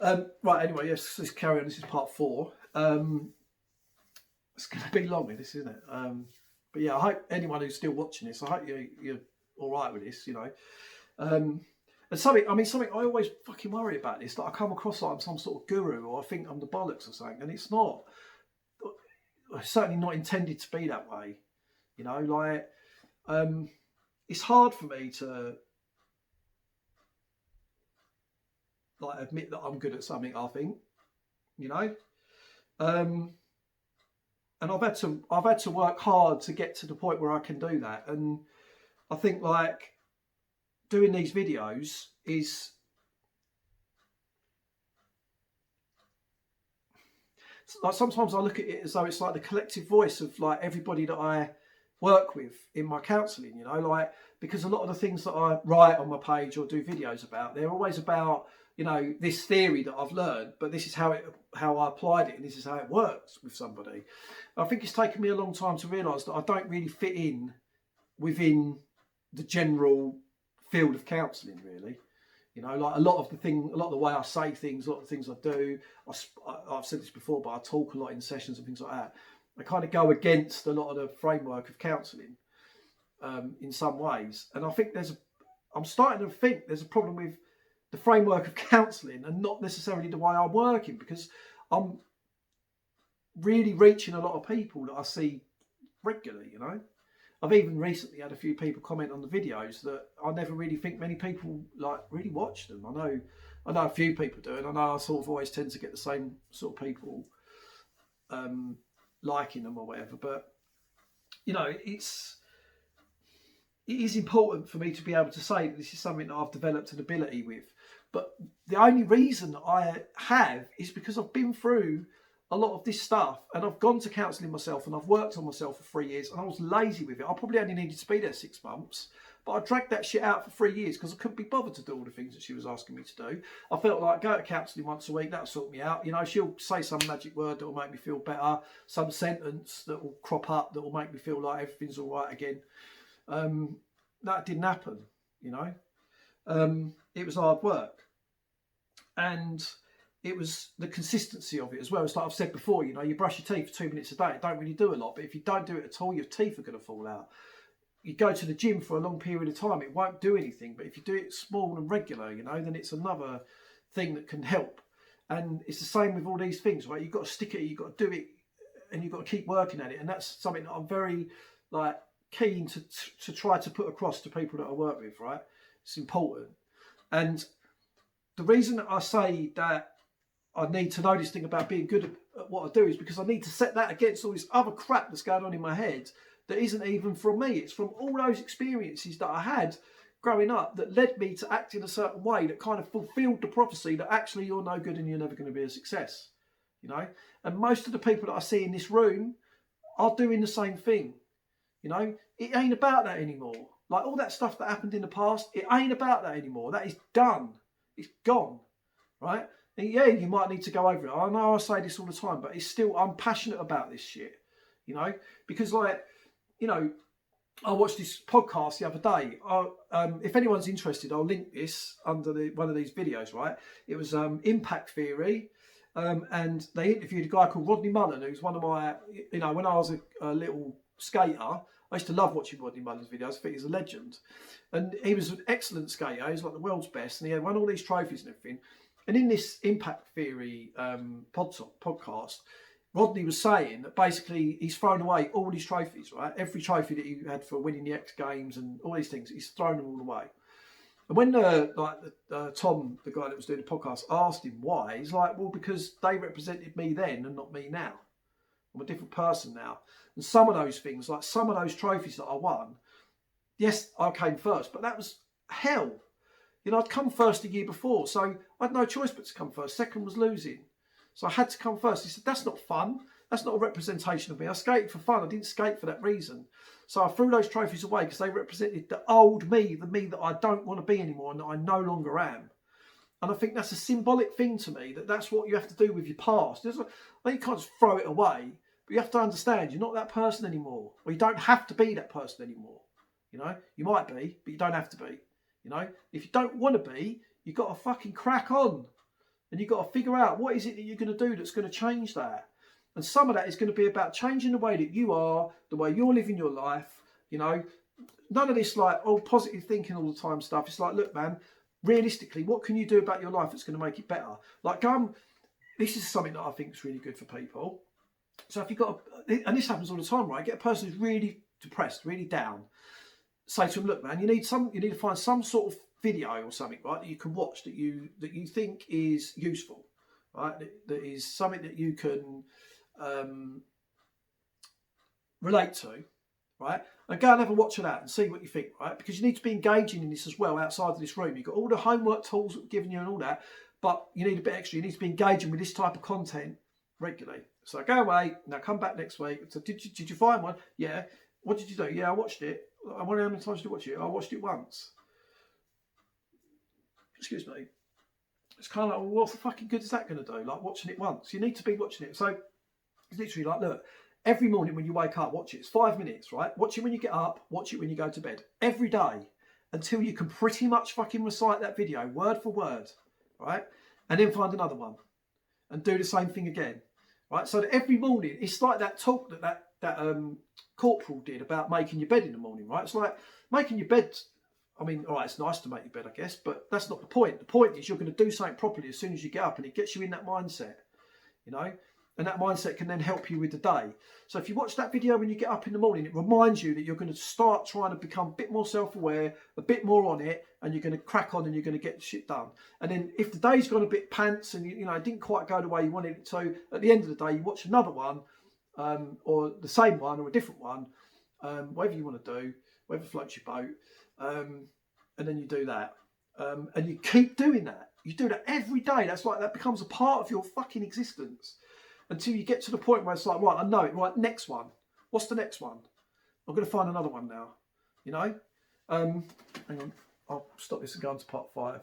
Right, anyway, yes, let's carry on. This is part 4. It's going to be longer, this, isn't it? But yeah, I hope anyone who's still watching this, I hope you're all right with this, you know. And something I always fucking worry about this. Like, I come across like I'm some sort of guru, or I think I'm the bollocks or something, and it's not. It's certainly not intended to be that way, you know. Like, it's hard for me to like admit that I'm good at something. I think, you know. Um, and I've had to work hard to get to the point where I can do that. And I think like doing these videos is like, sometimes I look at it as though it's like the collective voice of like everybody that I work with in my counselling, you know, like, because a lot of the things that I write on my page or do videos about, they're always about, you know, this theory that I've learned, but this is how I applied it, and this is how it works with somebody. I think it's taken me a long time to realise that I don't really fit in within the general field of counselling, really. You know, like a lot of the way I say things, a lot of the things I do, I've said this before, but I talk a lot in sessions and things like that. I kind of go against a lot of the framework of counselling in some ways. And I think I'm starting to think there's a problem with the framework of counselling and not necessarily the way I'm working, because I'm really reaching a lot of people that I see regularly, you know. I've even recently had a few people comment on the videos that I never really think many people like really watch them. I know a few people do, and I know I sort of always tend to get the same sort of people liking them or whatever. But you know, it is important for me to be able to say that this is something that I've developed an ability with. But the only reason that I have is because I've been through a lot of this stuff, and I've gone to counselling myself, and I've worked on myself for 3 years, and I was lazy with it. I probably only needed to be there 6 months, but I dragged that shit out for 3 years because I couldn't be bothered to do all the things that she was asking me to do. I felt like, go to counselling once a week, that'll sort me out. You know, she'll say some magic word that will make me feel better, some sentence that will crop up that will make me feel like everything's all right again. That didn't happen, you know. It was hard work, and it was the consistency of it as well. It's like I've said before, you know, you brush your teeth for 2 minutes a day. It don't really do a lot, but if you don't do it at all, your teeth are going to fall out. You go to the gym for a long period of time, it won't do anything. But if you do it small and regular, you know, then it's another thing that can help. And it's the same with all these things, right? You've got to stick it, you've got to do it, and you've got to keep working at it. And that's something that I'm very like keen to try to put across to people that I work with, right? It's important. And the reason that I say that I need to know this thing about being good at what I do is because I need to set that against all this other crap that's going on in my head that isn't even from me. It's from all those experiences that I had growing up that led me to act in a certain way that kind of fulfilled the prophecy that actually you're no good and you're never going to be a success, you know. And most of the people that I see in this room are doing the same thing, you know. It ain't about that anymore. Like all that stuff that happened in the past, it ain't about that anymore. That is done. It's gone, right? And yeah, you might need to go over it. I know I say this all the time, but it's still, I'm passionate about this shit, you know, because like, you know, I watched this podcast the other day. If anyone's interested, I'll link this under one of these videos, right? It was Impact Theory, and they interviewed a guy called Rodney Mullen, who's one of my, you know, when I was a little skater, I used to love watching Rodney Mullen's videos. I think he's a legend. And he was an excellent skater. He was like the world's best, and he had won all these trophies and everything. And in this Impact Theory podcast, Rodney was saying that basically he's thrown away all his trophies, right? Every trophy that he had for winning the X Games and all these things, he's thrown them all away. And when Tom, the guy that was doing the podcast, asked him why, he's like, well, because they represented me then and not me now. I'm a different person now. And some of those things, like some of those trophies that I won, yes, I came first, but that was hell. You know, I'd come first the year before, so I had no choice but to come first. Second was losing. So I had to come first. He said, that's not fun. That's not a representation of me. I skated for fun. I didn't skate for that reason. So I threw those trophies away because they represented the old me, the me that I don't want to be anymore and that I no longer am. And I think that's a symbolic thing to me, that's what you have to do with your past. You can't just throw it away, but you have to understand you're not that person anymore, or you don't have to be that person anymore. You know, you might be, but you don't have to be. You know, if you don't want to be, you've got to fucking crack on. And you've got to figure out what is it that you're going to do that's going to change that. And some of that is going to be about changing the way that you are, the way you're living your life. You know, none of this like positive thinking all the time stuff. It's like, look, man, realistically, what can you do about your life that's going to make it better? Like, this is something that I think is really good for people. So if you've got, and this happens all the time, right? Get a person who's really depressed, really down. Say to them, look, man, you need to find some sort of video or something, right, that you can watch that you think is useful, right? That is something that you can relate to, right? And go and have a watch of that and see what you think, right? Because you need to be engaging in this as well outside of this room. You've got all the homework tools that we're giving you and all that, but you need a bit extra. You need to be engaging with this type of content regularly. So go away, now come back next week. So did you find one? Yeah. What did you do? Yeah, I watched it. I wonder how many times did you watch it? I watched it once. Excuse me. It's kind of like, well, what the fucking good is that going to do? Like watching it once. You need to be watching it. So it's literally like, look, every morning when you wake up, watch it. It's 5 minutes, right? Watch it when you get up. Watch it when you go to bed. Every day until you can pretty much fucking recite that video word for word, right? And then find another one and do the same thing again, right? So that every morning, it's like that talk that Corporal did about making your bed in the morning, right? It's like making your bed. I mean, all right, it's nice to make your bed, I guess, but that's not the point. The point is you're going to do something properly as soon as you get up, and it gets you in that mindset, you know? And that mindset can then help you with the day. So if you watch that video when you get up in the morning, it reminds you that you're going to start trying to become a bit more self-aware, a bit more on it, and you're going to crack on and you're going to get shit done. And then if the day's gone a bit pants and you know it didn't quite go the way you wanted it to, at the end of the day, you watch another one, or the same one or a different one, whatever you want to do, whatever floats your boat, and then you do that. And you keep doing that. You do that every day. That's like, that becomes a part of your fucking existence until you get to the point where it's like, right, I know it. Right, next one. What's the next one? I'm going to find another one now. You know? Hang on. I'll stop this and go on to part 5.